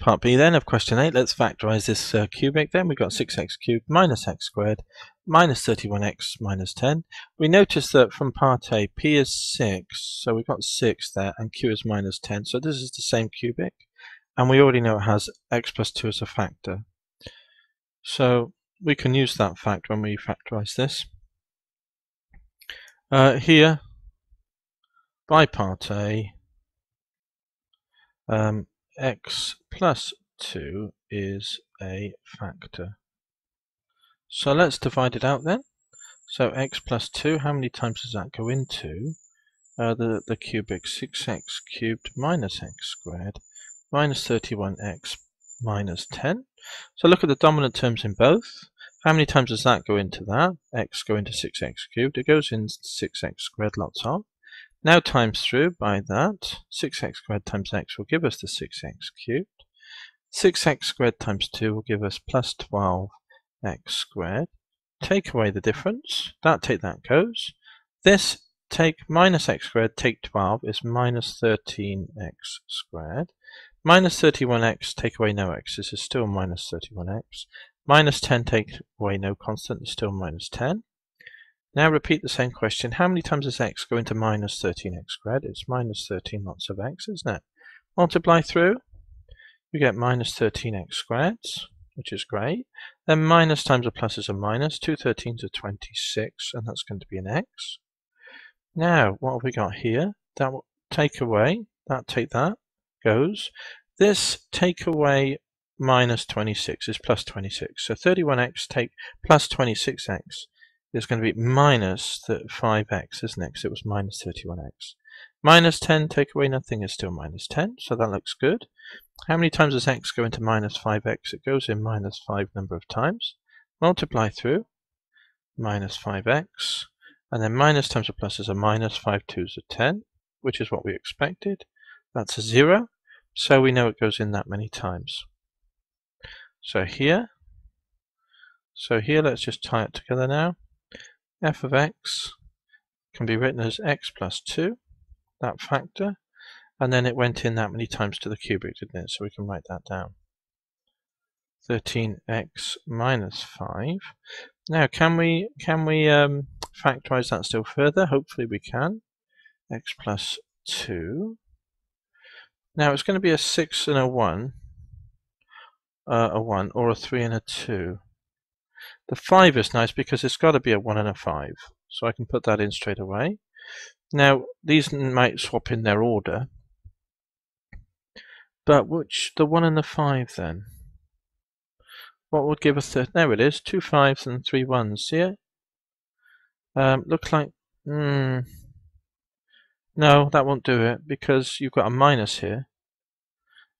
Part B then of question 8, let's factorise this cubic then. We've got 6x cubed minus x squared minus 31x minus 10. We notice that from part A, P is 6, so we've got 6 there, and Q is minus 10, so this is the same cubic. And we already know it has x plus 2 as a factor. So we can use that fact when we factorise this. Here, by part A, x plus 2 is a factor. So let's divide it out then. So x plus 2, how many times does that go into? The cubic 6x cubed minus x squared minus 31x minus 10. So look at the dominant terms in both. How many times does that go into that? X go into 6x cubed. It goes into 6x squared lots of. Now times through by that. 6x squared times x will give us the 6x cubed. 6x squared times 2 will give us plus 12x squared. Take away the difference. That take that goes. This take minus x squared, take 12 is minus 13x squared. Minus 31x, take away no x, this is still minus 31x. Minus 10, take away no constant, is still minus 10. Now repeat the same question. How many times does x go into minus 13x squared? It's minus 13 lots of x, isn't it? Multiply through, you get minus 13x squared, which is great. Then minus times a plus is a minus. 2 13s are 26, and that's going to be an x. Now, what have we got here? That will take away, that take that, goes. This take away minus 26 is plus 26. So 31x take plus 26x is going to be minus 5x, isn't it? Because it was minus 31x. Minus 10 take away nothing is still minus 10, so that looks good. How many times does x go into minus 5x? It goes in minus 5 number of times. Multiply through, minus 5x. And then minus times a plus is a minus, 5 2s are 10, which is what we expected. That's a 0, so we know it goes in that many times. So here let's just tie it together now. F of x can be written as x plus 2, that factor, and then it went in that many times to the cubic, didn't it? So we can write that down. 13x minus 5. Now, can we factorize that still further? Hopefully we can. X plus 2. Now it's going to be a 6 and a 1, or a 3 and a 2. The 5 is nice because it's got to be a 1 and a 5, so I can put that in straight away. Now these might swap in their order, but the 1 and the 5 then? What would give us there it is, 2 5s and 3 1s, see it? Looks like, no, that won't do it, because you've got a minus here.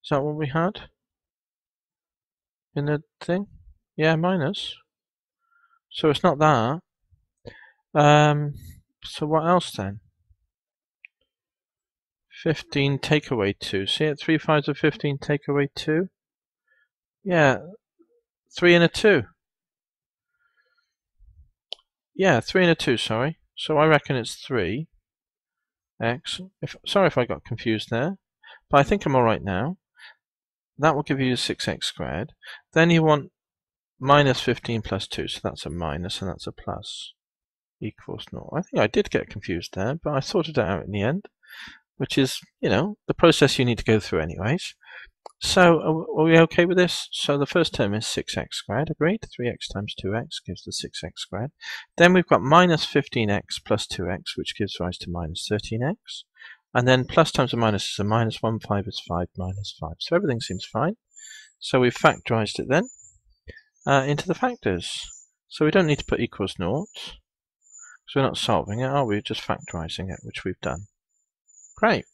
Is that what we had in the thing? Yeah, minus. So it's not that. So what else then? 15 take away 2. See it? 3 5s of 15 take away 2. Yeah, 3 and a 2. Yeah, 3 and a 2, sorry. So I reckon it's 3x. Sorry if I got confused there, but I think I'm alright now. That will give you 6x squared. Then you want minus 15 plus 2, so that's a minus and that's a plus, equals 0. I think I did get confused there, but I sorted it out in the end, which is, the process you need to go through anyways. So are we okay with this? So the first term is 6x squared, agreed. 3x times 2x gives the 6x squared. Then we've got minus 15x plus 2x, which gives rise to minus 13x. And then plus times a minus is a minus, 1 5 is 5 minus 5. So everything seems fine. So we've factorized it then into the factors. So we don't need to put equals 0, because we're not solving it, are we? We're just factorizing it, which we've done. Great.